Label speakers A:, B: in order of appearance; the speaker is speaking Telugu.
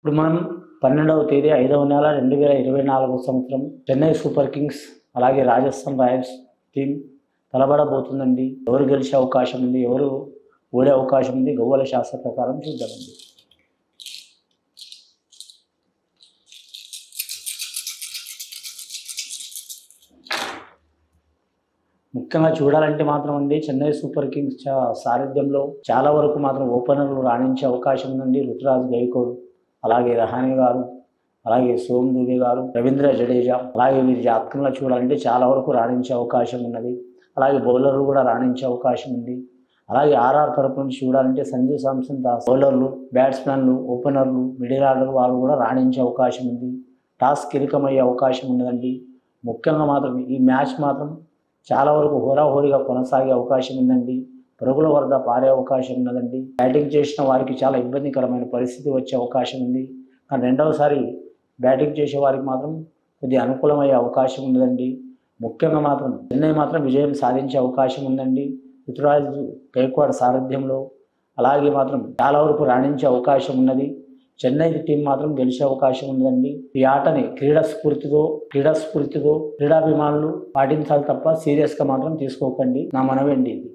A: ఇప్పుడు మనం 12వ తేదీ 5వ నెల 2024 సంవత్సరం చెన్నై సూపర్ కింగ్స్ అలాగే రాజస్థాన్ రాయల్స్ టీం తలబడబోతుందండి. ఎవరు గెలిచే అవకాశం ఉంది, ఎవరు ఓడే అవకాశం ఉంది, ఖగోళ శాస్త్ర ప్రకారం చూద్దామండి. ముఖ్యంగా చూడాలంటే మాత్రం అండి చెన్నై సూపర్ కింగ్స్ సారథ్యంలో చాలా వరకు మాత్రం ఓపెనర్లు రాణించే అవకాశం ఉందండి. రుతురాజ్ గైకోడ్, అలాగే రహానే గారు, అలాగే సోమ్ దుబే గారు, రవీంద్ర జడేజా, అలాగే వీరి జాతకంలో చూడాలంటే చాలా వరకు రాణించే అవకాశం ఉన్నది. అలాగే బౌలర్లు కూడా రాణించే అవకాశం ఉంది. అలాగే ఆర్ఆర్ తరపు నుంచి చూడాలంటే సంజు శాంసన్ దాస్, బౌలర్లు, బ్యాట్స్మెన్లు, ఓపెనర్లు, మిడిల్ ఆర్డర్ వాళ్ళు కూడా రాణించే అవకాశం ఉంది. టాస్ కీలకమయ్యే అవకాశం ఉన్నదండి. ముఖ్యంగా మాత్రం ఈ మ్యాచ్ మాత్రం చాలా వరకు హోరాహోరీగా కొనసాగే అవకాశం ఉందండి. పరుగుల వరద పారే అవకాశం ఉన్నదండి. బ్యాటింగ్ చేసిన వారికి చాలా ఇబ్బందికరమైన పరిస్థితి వచ్చే అవకాశం ఉంది. కానీ రెండవసారి బ్యాటింగ్ చేసే వారికి మాత్రం కొద్దిగా అనుకూలమయ్యే అవకాశం ఉన్నదండి. ముఖ్యంగా మాత్రం చెన్నై మాత్రం విజయం సాధించే అవకాశం ఉందండి. రుతురాజ్ గైక్వాడ్ సారథ్యంలో అలాగే మాత్రం చాలా వరకు రాణించే అవకాశం ఉన్నది. చెన్నై టీం మాత్రం గెలిచే అవకాశం ఉందండి. ఈ ఆటని క్రీడాస్ఫూర్తితో క్రీడాభిమానులు పాటించాలి తప్ప సీరియస్గా మాత్రం తీసుకోకండి. నా మనవేంటి ఇది.